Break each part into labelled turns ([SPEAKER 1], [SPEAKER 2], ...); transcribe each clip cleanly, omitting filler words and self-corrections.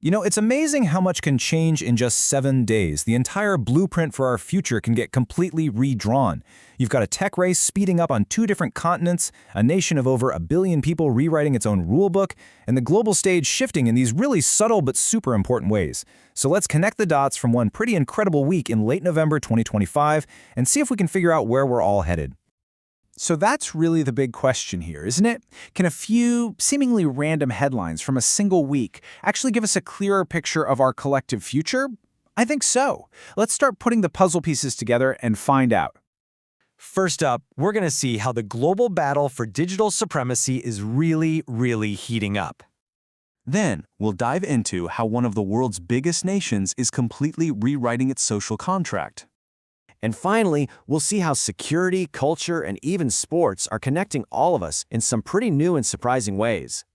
[SPEAKER 1] You know, it's amazing how much can change in just 7 days. The entire blueprint for our future can get completely redrawn. You've got a tech race speeding up on 2 different continents, a nation of over 1 billion people rewriting its own rulebook, and the global stage shifting in these really subtle but super important ways. So let's connect the dots from one pretty incredible week in late November 2025 and see if we can figure out where we're all headed.
[SPEAKER 2] So that's really the big question here, isn't it? Can a few seemingly random headlines from a single week actually give us a clearer picture of our collective future? I think so. Let's start putting the puzzle pieces together and find out.
[SPEAKER 3] First up, we're going to see how the global battle for digital supremacy is really heating up.
[SPEAKER 4] Then, we'll dive into how one of the world's biggest nations is completely rewriting its social contract.
[SPEAKER 3] And finally, we'll see how security, culture, and even sports are connecting all of us in some pretty new and surprising ways.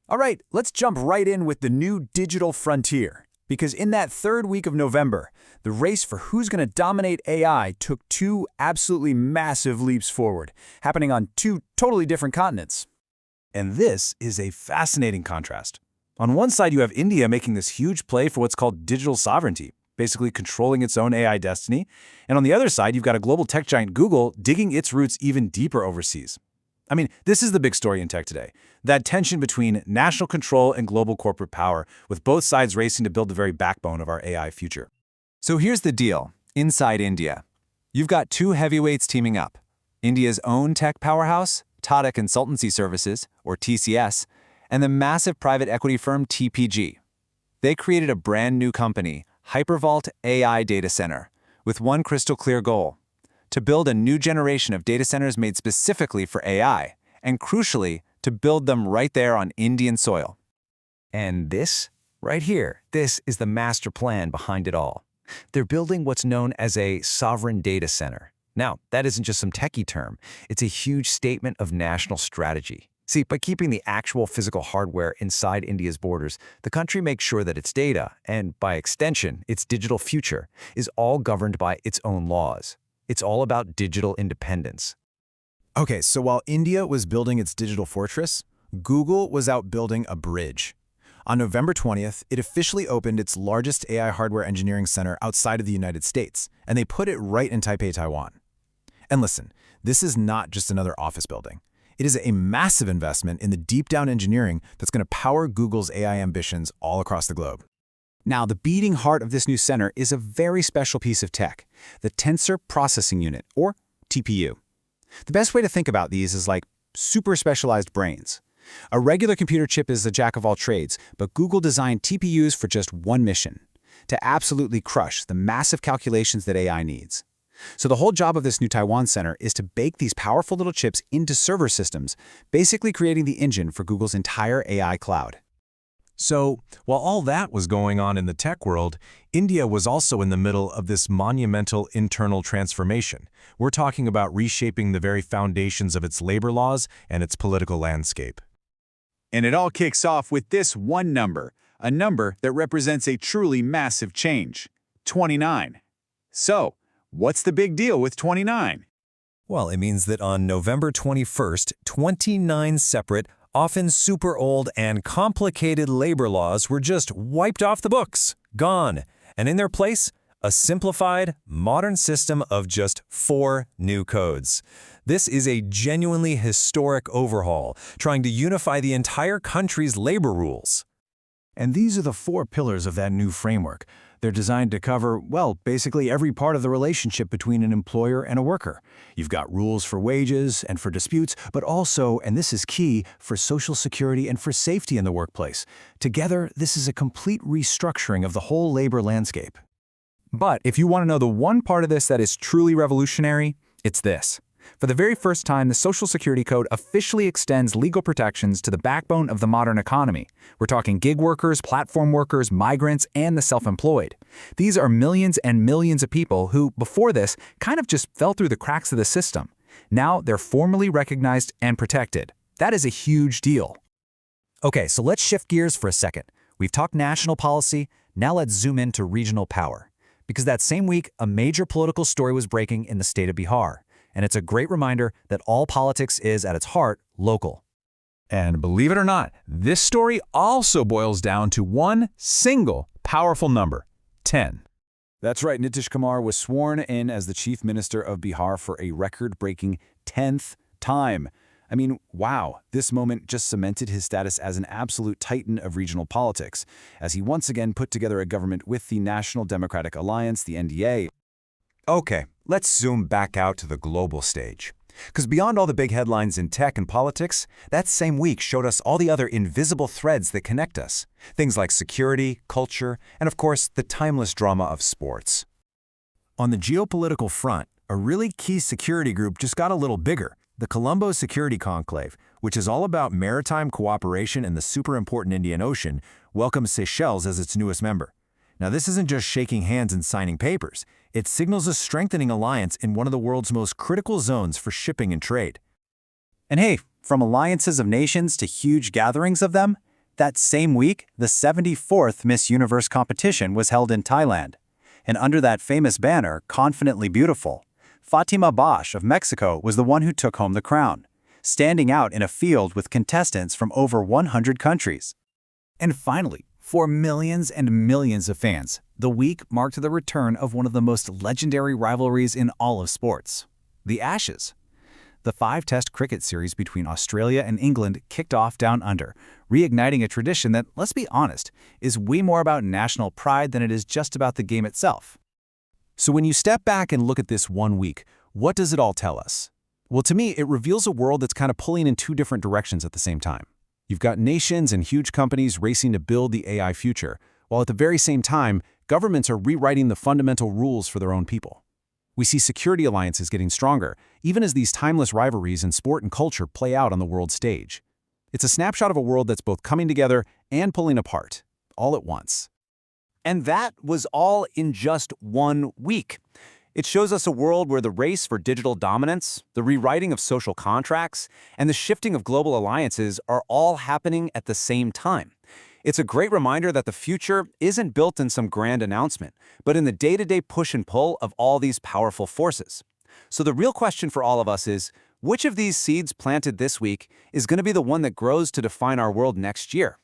[SPEAKER 2] All right, let's jump right in with the new digital frontier. Because in that third week of November, the race for who's going to dominate AI took 2 absolutely massive leaps forward, happening on 2 totally different continents.
[SPEAKER 1] And this is a fascinating contrast. On one side, you have India making this huge play for what's called digital sovereignty, basically controlling its own AI destiny. And on the other side, you've got a global tech giant Google digging its roots even deeper overseas. I mean, this is the big story in tech today. That tension between national control and global corporate power, with both sides racing to build the very backbone of our AI future.
[SPEAKER 5] So here's the deal. Inside India, you've got 2 heavyweights teaming up. India's own tech powerhouse, Tata Consultancy Services, or TCS, and the massive private equity firm TPG. They created a brand new company, Hypervault AI Data Center, with one crystal clear goal: to build a new generation of data centers made specifically for AI, and crucially, to build them right there on Indian soil.
[SPEAKER 3] And this, right here, this is the master plan behind it all. They're building what's known as a sovereign data center. Now, that isn't just some techie term. It's a huge statement of national strategy. See, by keeping the actual physical hardware inside India's borders, the country makes sure that its data, and by extension, its digital future, is all governed by its own laws. It's all about digital independence.
[SPEAKER 1] Okay, so while India was building its digital fortress, Google was out building a bridge. On November 20th, it officially opened its largest AI hardware engineering center outside of the United States, and they put it right in Taipei, Taiwan. And listen, this is not just another office building. It is a massive investment in the deep-down engineering that's going to power Google's AI ambitions all across the globe.
[SPEAKER 2] Now, the beating heart of this new center is a very special piece of tech, the Tensor Processing Unit, or TPU. The best way to think about these is like super specialized brains. A regular computer chip is a jack of all trades, but Google designed TPUs for just one mission: to absolutely crush the massive calculations that AI needs. So the whole job of this new Taiwan center is to bake these powerful little chips into server systems, basically creating the engine for Google's entire AI cloud.
[SPEAKER 4] So, while all that was going on in the tech world, India was also in the middle of this monumental internal transformation. We're talking about reshaping the very foundations of its labor laws and its political landscape.
[SPEAKER 6] And it all kicks off with this one number, a number that represents a truly massive change: 29. So, what's the big deal with 29?
[SPEAKER 3] Well, it means that on November 21st, 29 separate, often super old and complicated labor laws were just wiped off the books, gone, and in their place, a simplified, modern system of just 4 new codes. This is a genuinely historic overhaul, trying to unify the entire country's labor rules.
[SPEAKER 1] And these are the 4 pillars of that new framework. They're designed to cover, well, basically every part of the relationship between an employer and a worker. You've got rules for wages and for disputes, but also, and this is key, for social security and for safety in the workplace. Together, this is a complete restructuring of the whole labor landscape.
[SPEAKER 2] But if you want to know the one part of this that is truly revolutionary, it's this. For the very first time, the Social Security Code officially extends legal protections to the backbone of the modern economy. We're talking gig workers, platform workers, migrants, and the self-employed. These are millions and millions of people who, before this, kind of just fell through the cracks of the system. Now they're formally recognized and protected. That is a huge deal.
[SPEAKER 3] Okay, so let's shift gears for a second. We've talked national policy, now let's zoom into regional power. Because that same week, a major political story was breaking in the state of Bihar. And it's a great reminder that all politics is, at its heart, local.
[SPEAKER 7] And believe it or not, this story also boils down to one single powerful number, 10.
[SPEAKER 2] That's right, Nitish Kumar was sworn in as the Chief Minister of Bihar for a record-breaking 10th time. I mean, wow, this moment just cemented his status as an absolute titan of regional politics, as he once again put together a government with the National Democratic Alliance, the NDA.
[SPEAKER 5] Okay, let's zoom back out to the global stage. Because beyond all the big headlines in tech and politics, that same week showed us all the other invisible threads that connect us. Things like security, culture, and of course, the timeless drama of sports.
[SPEAKER 4] On the geopolitical front, a really key security group just got a little bigger. The Colombo Security Conclave, which is all about maritime cooperation in the super important Indian Ocean, welcomes Seychelles as its newest member. Now, this isn't just shaking hands and signing papers. It signals a strengthening alliance in one of the world's most critical zones for shipping and trade.
[SPEAKER 2] And hey, from alliances of nations to huge gatherings of them, that same week, the 74th Miss Universe competition was held in Thailand. And under that famous banner, Confidently Beautiful, Fatima Bosch of Mexico was the one who took home the crown, standing out in a field with contestants from over 100 countries. And finally, for millions and millions of fans, the week marked the return of one of the most legendary rivalries in all of sports, the Ashes. The 5-test cricket series between Australia and England kicked off down under, reigniting a tradition that, let's be honest, is way more about national pride than it is just about the game itself.
[SPEAKER 4] So when you step back and look at this 1 week, what does it all tell us? Well, to me, it reveals a world that's kind of pulling in two different directions at the same time. You've got nations and huge companies racing to build the AI future, while at the very same time, governments are rewriting the fundamental rules for their own people. We see security alliances getting stronger, even as these timeless rivalries in sport and culture play out on the world stage. It's a snapshot of a world that's both coming together and pulling apart, all at once.
[SPEAKER 3] And that was all in just 1 week. It shows us a world where the race for digital dominance, the rewriting of social contracts, and the shifting of global alliances are all happening at the same time. It's a great reminder that the future isn't built in some grand announcement, but in the day-to-day push and pull of all these powerful forces. So the real question for all of us is, which of these seeds planted this week is going to be the one that grows to define our world next year?